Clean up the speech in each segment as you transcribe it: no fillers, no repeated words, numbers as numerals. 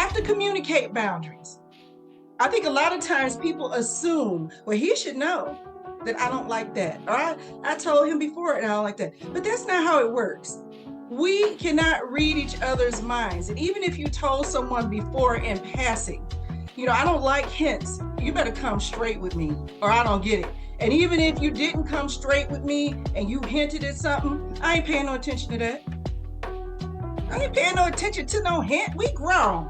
have to communicate boundaries. I think a lot of times people assume, well, he should know that I don't like that. Or I told him before and I don't like that. But that's not how it works. We cannot read each other's minds. And even if you told someone before in passing, I don't like hints, you better come straight with me or I don't get it. And even if you didn't come straight with me and you hinted at something, I ain't paying no attention to that. I ain't paying no attention to no hint. We grown.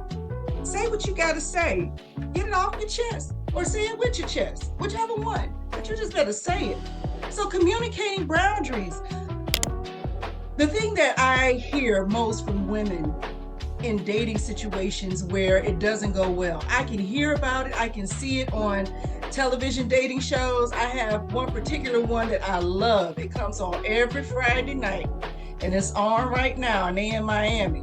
Say what you got to say. Get it off your chest or say it with your chest, whichever one. But you just better say it. So communicating boundaries. The thing that I hear most from women in dating situations where it doesn't go well, I can hear about it. I can see it on television dating shows. I have one particular one that I love. It comes on every Friday night and it's on right now and they in Miami.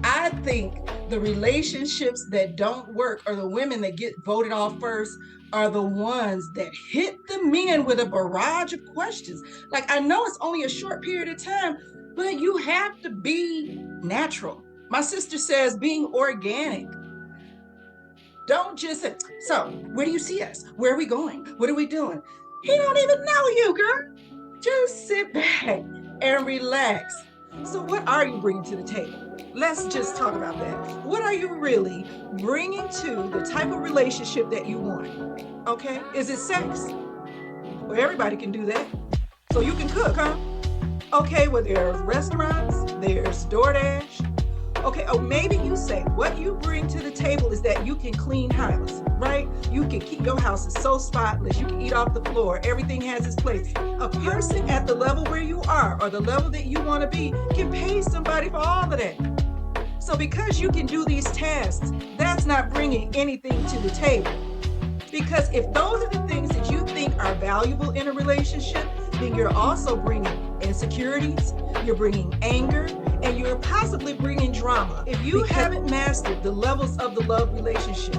I think the relationships that don't work or the women that get voted off first are the ones that hit the men with a barrage of questions. Like, I know it's only a short period of time, but you have to be natural. My sister says being organic. Don't just say, so where do you see us? Where are we going? What are we doing? He don't even know you, girl. Just sit back and relax. So what are you bringing to the table? Let's just talk about that. What are you really bringing to the type of relationship that you want? Okay, is it sex? Well, everybody can do that. So you can cook, huh? Okay, well, there's restaurants, there's DoorDash. Okay, oh, maybe you say what you bring to the table is that you can clean house, right? You can keep your house is so spotless. You can eat off the floor. Everything has its place. A person at the level where you are or the level that you want to be can pay somebody for all of that. So because you can do these tasks, that's not bringing anything to the table. Because if those are the things that you think are valuable in a relationship, then you're also bringing insecurities, you're bringing anger, and you're possibly bringing drama. If you haven't mastered the levels of the love relationship,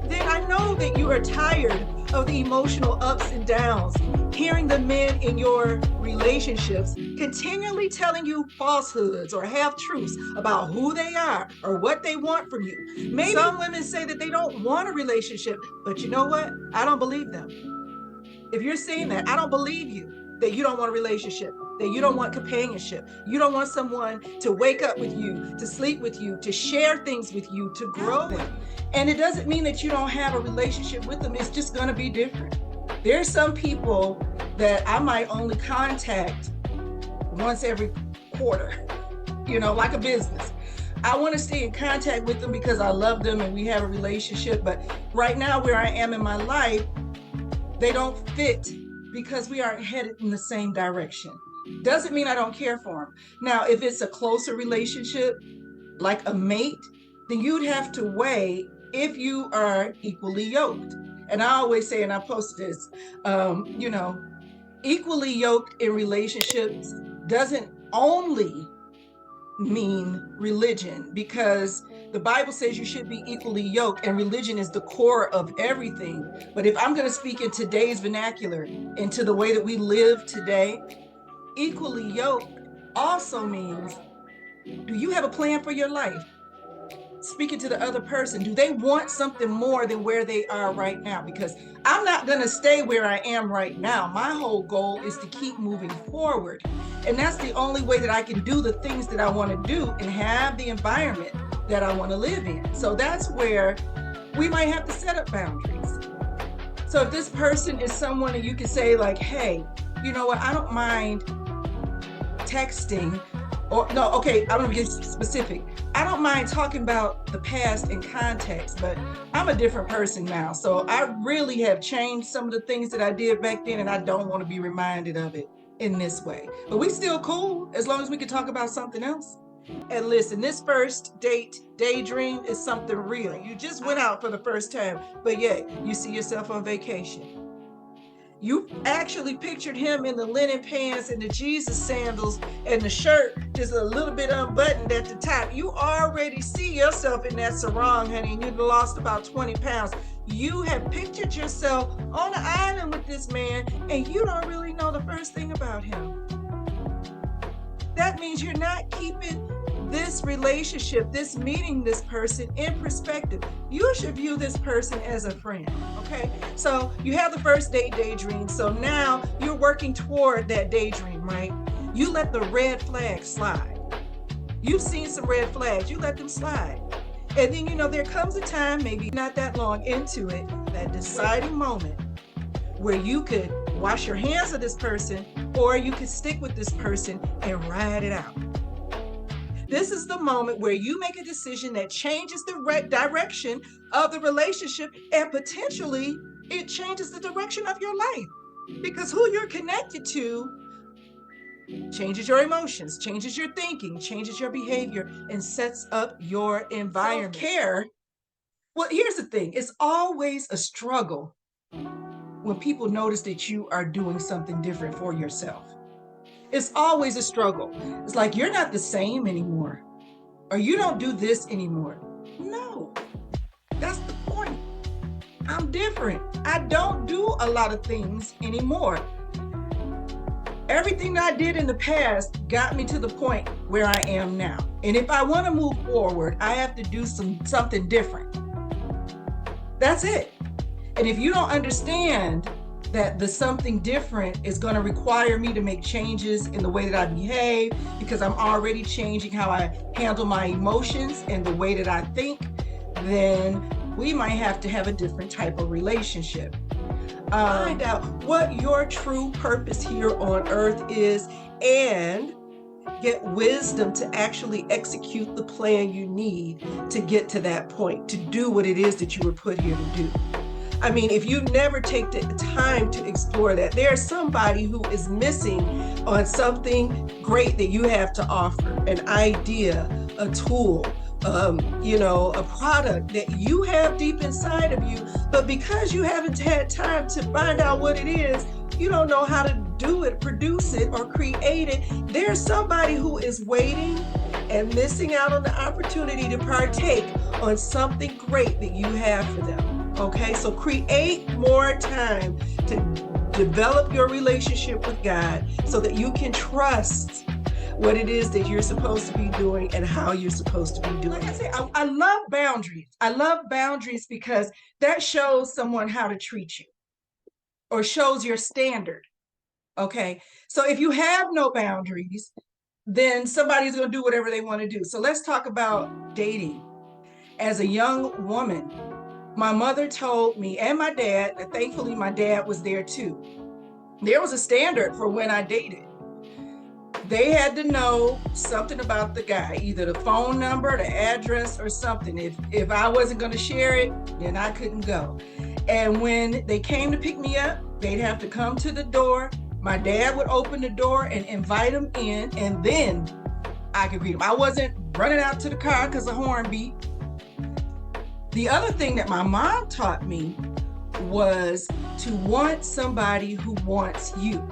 then I know that you are tired of the emotional ups and downs, hearing the men in your relationships continually telling you falsehoods or half-truths about who they are or what they want from you. Maybe some women say that they don't want a relationship, but you know what? I don't believe them. If you're saying that, I don't believe you, that you don't want a relationship, that you don't want companionship. You don't want someone to wake up with you, to sleep with you, to share things with you, to grow with you. And it doesn't mean that you don't have a relationship with them. It's just going to be different. There's some people that I might only contact once every quarter, like a business. I want to stay in contact with them because I love them and we have a relationship. But right now, where I am in my life, they don't fit because we aren't headed in the same direction. Doesn't mean I don't care for them. Now, if it's a closer relationship, like a mate, then you'd have to weigh if you are equally yoked. And I always say, and I post this, equally yoked in relationships doesn't only mean religion, because the Bible says you should be equally yoked, and religion is the core of everything. But if I'm going to speak in today's vernacular, into the way that we live today, equally yoked also means, do you have a plan for your life? Speaking to the other person, do they want something more than where they are right now? Because I'm not going to stay where I am right now. My whole goal is to keep moving forward. And that's the only way that I can do the things that I want to do and have the environment that I want to live in. So that's where we might have to set up boundaries. So if this person is someone that you can say like, hey, you know what, I don't mind texting. Or no, okay, I'm gonna get specific. I don't mind talking about the past in context, but I'm a different person now. So I really have changed some of the things that I did back then, and I don't want to be reminded of it in this way. But we still cool as long as we can talk about something else. And listen, this first date, daydream, is something real. You just went out for the first time, but yet you see yourself on vacation. You actually pictured him in the linen pants and the Jesus sandals and the shirt just a little bit unbuttoned at the top. You already see yourself in that sarong, honey, and you've lost about 20 pounds. You have pictured yourself on an island with this man, and you don't really know the first thing about him. That means you're not keeping this relationship, this meeting this person in perspective. You should view this person as a friend, okay? So you have the first date daydream. So now you're working toward that daydream, right? You let the red flags slide. You've seen some red flags, you let them slide. And then, there comes a time, maybe not that long into it, that deciding moment where you could wash your hands of this person, or you could stick with this person and ride it out. This is the moment where you make a decision that changes the direction of the relationship, and potentially it changes the direction of your life, because who you're connected to changes your emotions, changes your thinking, changes your behavior, and sets up your environment. Self-care, well, here's the thing. It's always a struggle when people notice that you are doing something different for yourself. It's always a struggle. It's like, you're not the same anymore, or you don't do this anymore. No, that's the point. I'm different. I don't do a lot of things anymore. Everything that I did in the past got me to the point where I am now. And if I want to move forward, I have to do something different. That's it. And if you don't understand that the something different is going to require me to make changes in the way that I behave, because I'm already changing how I handle my emotions and the way that I think, then we might have to have a different type of relationship. Find out what your true purpose here on earth is, and get wisdom to actually execute the plan you need to get to that point, to do what it is that you were put here to do. I mean, if you never take the time to explore that, there's somebody who is missing on something great that you have to offer, an idea, a tool, a product that you have deep inside of you, but because you haven't had time to find out what it is, you don't know how to do it, produce it, or create it. There's somebody who is waiting and missing out on the opportunity to partake on something great that you have for them. Okay, so create more time to develop your relationship with God so that you can trust what it is that you're supposed to be doing and how you're supposed to be doing. Like I say, I love boundaries. I love boundaries because that shows someone how to treat you, or shows your standard. Okay, so if you have no boundaries, then somebody's going to do whatever they want to do. So let's talk about dating. As a young woman, my mother told me, and my dad, and thankfully my dad was there too, there was a standard for when I dated. They had to know something about the guy, either the phone number, the address, or something. If I wasn't going to share it, then I couldn't go. And when they came to pick me up, they'd have to come to the door. My dad would open the door and invite them in, and then I could greet them. I wasn't running out to the car because the horn beat. The other thing that my mom taught me was to want somebody who wants you.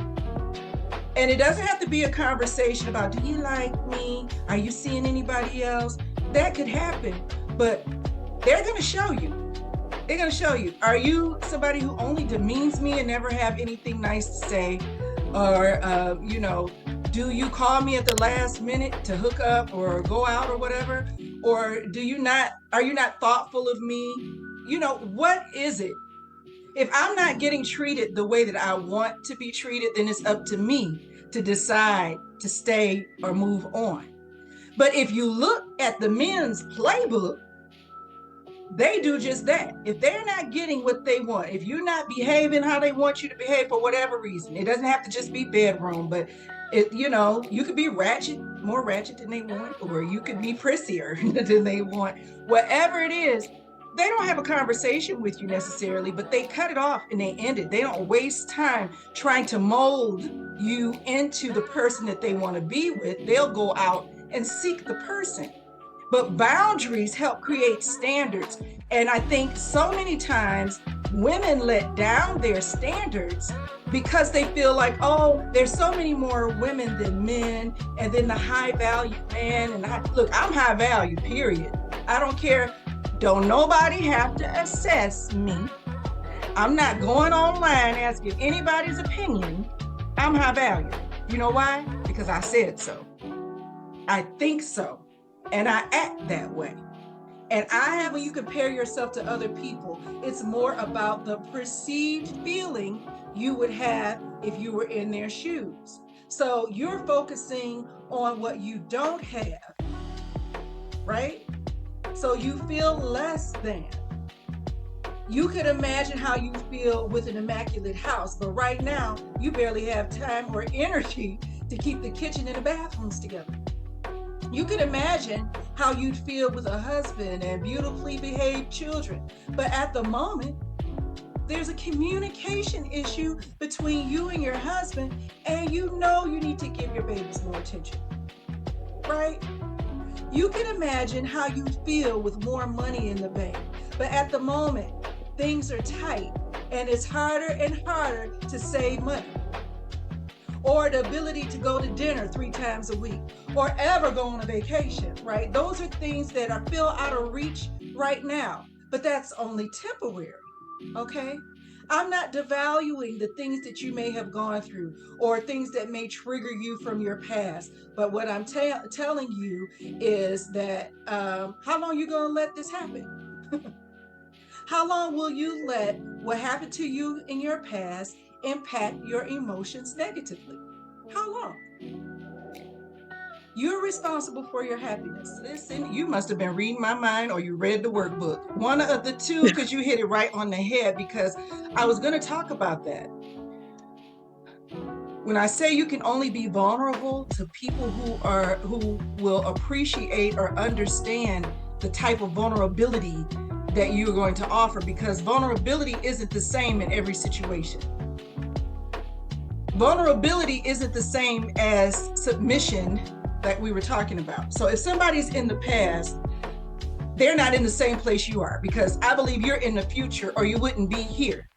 And it doesn't have to be a conversation about, do you like me? Are you seeing anybody else? That could happen, but they're going to show you. They're going to show you. Are you somebody who only demeans me and never have anything nice to say? Or, do you call me at the last minute to hook up or go out or whatever? Or are you not thoughtful of me? What is it? If I'm not getting treated the way that I want to be treated, then it's up to me to decide to stay or move on. But if you look at the men's playbook, they do just that. If they're not getting what they want, if you're not behaving how they want you to behave for whatever reason, it doesn't have to just be bedroom, but you could be more ratchet than they want, or you could be prissier than they want. Whatever it is, they don't have a conversation with you necessarily, but they cut it off and they end it. They don't waste time trying to mold you into the person that they want to be with. They'll go out and seek the person. But boundaries help create standards. And I think so many times women let down their standards because they feel like, oh, there's so many more women than men, and then the high value man. And look, I'm high value, period. I don't care. Don't nobody have to assess me. I'm not going online asking anybody's opinion. I'm high value. You know why? Because I said so. I think so. and I act that way. And when you compare yourself to other people, it's more about the perceived feeling you would have if you were in their shoes. So you're focusing on what you don't have, right? So you feel less than. You could imagine how you feel with an immaculate house, but right now you barely have time or energy to keep the kitchen and the bathrooms together. You could imagine how you'd feel with a husband and beautifully behaved children, but at the moment, there's a communication issue between you and your husband, and you know you need to give your babies more attention, right? You can imagine how you feel with more money in the bank, but at the moment, things are tight and it's harder and harder to save money. Or the ability to go to dinner 3 times a week, or ever go on a vacation, right? Those are things that feel out of reach right now, but that's only temporary, okay? I'm not devaluing the things that you may have gone through or things that may trigger you from your past, but what I'm telling you is that how long are you going to let this happen? How long will you let what happened to you in your past impact your emotions negatively? How long? You're responsible for your happiness. Listen, you must have been reading my mind or you read the workbook. One of the two, because you hit it right on the head, because I was going to talk about that. When I say you can only be vulnerable to people who will appreciate or understand the type of vulnerability that you're going to offer, because vulnerability isn't the same in every situation. Vulnerability isn't the same as submission that we were talking about. So if somebody's in the past, they're not in the same place you are, because I believe you're in the future or you wouldn't be here.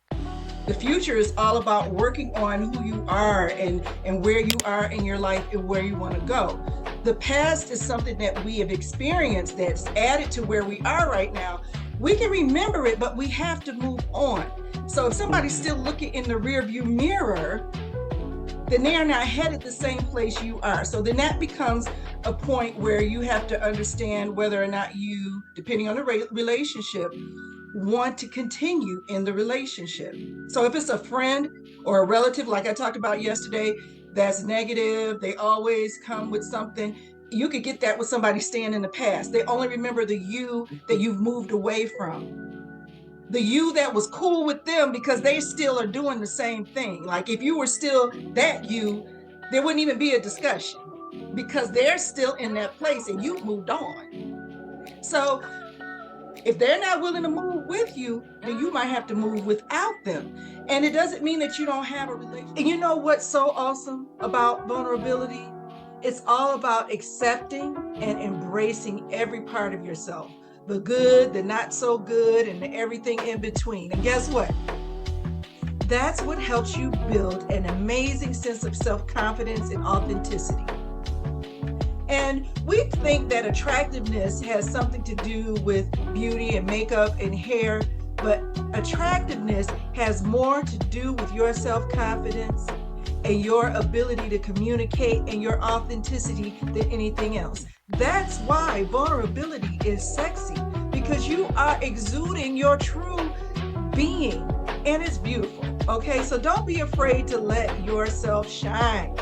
The future is all about working on who you are and where you are in your life and where you want to go. The past is something that we have experienced that's added to where we are right now. We can remember it, but we have to move on. So if somebody's still looking in the rearview mirror, then they are not headed the same place you are. So then that becomes a point where you have to understand whether or not you, depending on the relationship, want to continue in the relationship. So if it's a friend or a relative, like I talked about yesterday, that's negative, they always come with something, you could get that with somebody staying in the past. They only remember the you that you've moved away from. The you that was cool with them because they still are doing the same thing. Like if you were still that you, there wouldn't even be a discussion because they're still in that place and you've moved on. So if they're not willing to move with you, then you might have to move without them. And it doesn't mean that you don't have a relationship. And you know what's so awesome about vulnerability? It's all about accepting and embracing every part of yourself. The good, the not so good, and the everything in between. And guess what? That's what helps you build an amazing sense of self-confidence and authenticity. And we think that attractiveness has something to do with beauty and makeup and hair, but attractiveness has more to do with your self-confidence and your ability to communicate and your authenticity than anything else. That's why vulnerability is sexy, because you are exuding your true being, and it's beautiful. Okay, so don't be afraid to let yourself shine.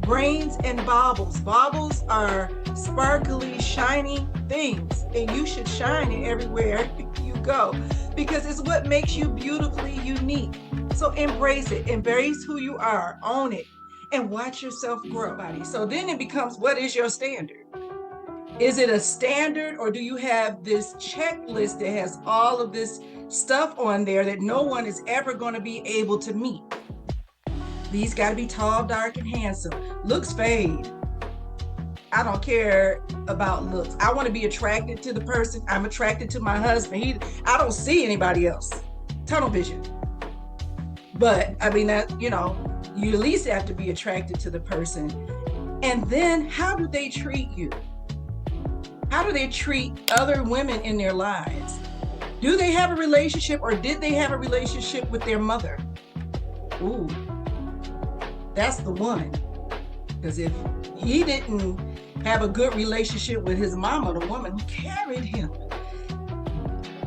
Brains and baubles. Baubles are sparkly, shiny things, and you should shine it everywhere you go because it's what makes you beautifully unique. So embrace it, embrace who you are, own it, and watch yourself grow. So then it becomes, what is your standard? Is it a standard, or do you have this checklist that has all of this stuff on there that no one is ever going to be able to meet? These got to be tall, dark, and handsome. Looks fade. I don't care about looks. I want to be attracted to the person. I'm attracted to my husband. I don't see anybody else. Tunnel vision. But I mean, you at least have to be attracted to the person. And then how do they treat you? How do they treat other women in their lives? Do they have a relationship, or did they have a relationship with their mother? Ooh. That's the one. Because if he didn't have a good relationship with his mama, the woman who carried him,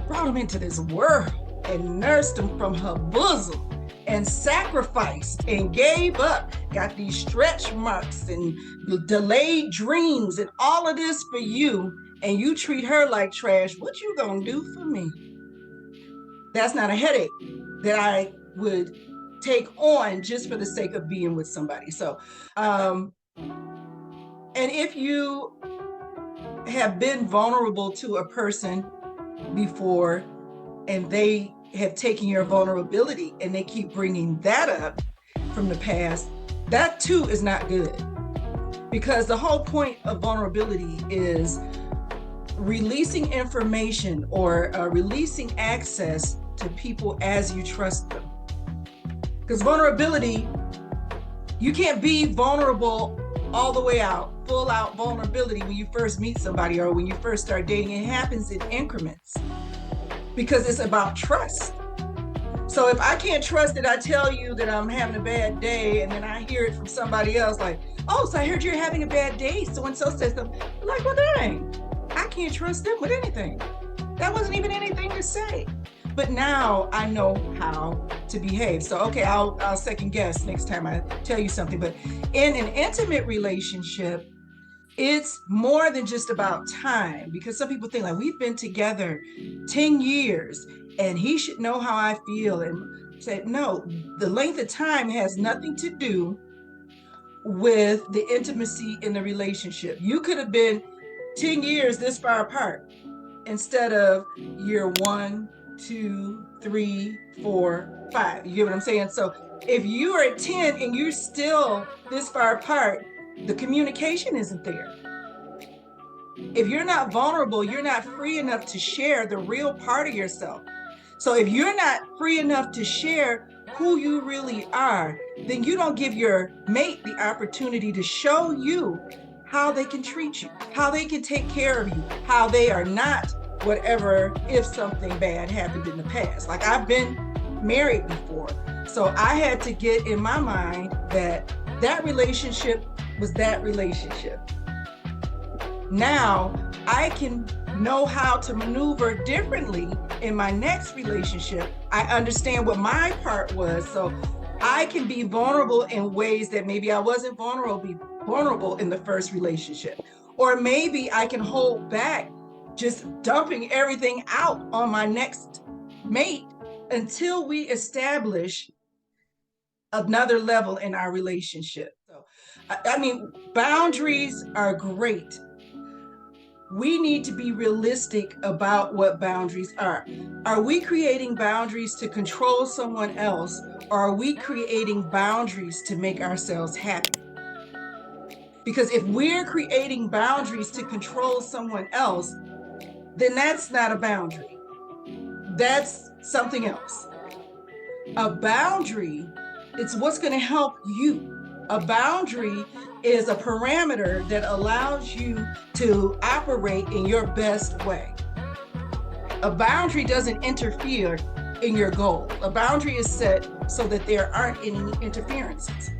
brought him into this world and nursed him from her bosom and sacrificed and gave up, got these stretch marks and delayed dreams and all of this for you, and you treat her like trash. What you gonna do for me? That's not a headache that I would take on just for the sake of being with somebody. So, and if you have been vulnerable to a person before and they have taken your vulnerability and they keep bringing that up from the past, that too is not good. Because the whole point of vulnerability is releasing information or releasing access to people as you trust them. Because vulnerability, you can't be vulnerable all the way out, full out vulnerability when you first meet somebody or when you first start dating. It happens in increments because it's about trust. So if I can't trust that I tell you that I'm having a bad day and then I hear it from somebody else like, oh, so I heard you're having a bad day, so-and-so says something, I'm like, well, dang, I can't trust them with anything. That wasn't even anything to say. But now I know how to behave. So, okay, I'll second guess next time I tell you something. But in an intimate relationship, it's more than just about time, because some people think like we've been together 10 years and he should know how I feel. And said, no, the length of time has nothing to do with the intimacy in the relationship. You could have been 10 years this far apart instead of year 1, 2, 3, 4, 5. You get what I'm saying? So if you are at 10 and you're still this far apart, the communication isn't there. If you're not vulnerable, you're not free enough to share the real part of yourself. So if you're not free enough to share who you really are, then you don't give your mate the opportunity to show you how they can treat you, how they can take care of you, how they are not whatever if something bad happened in the past. Like I've been married before, so I had to get in my mind that that relationship was that relationship. Now I can know how to maneuver differently in my next relationship. I understand what my part was, so I can be vulnerable in ways that maybe I wasn't vulnerable in the first relationship. Or maybe I can hold back just dumping everything out on my next mate until we establish another level in our relationship. So, I mean, boundaries are great. We need to be realistic about what boundaries are. Are we creating boundaries to control someone else, or are we creating boundaries to make ourselves happy? Because if we're creating boundaries to control someone else, then that's not a boundary. That's something else. A boundary, it's what's going to help you. A boundary is a parameter that allows you to operate in your best way. A boundary doesn't interfere in your goal. A boundary is set so that there aren't any interferences.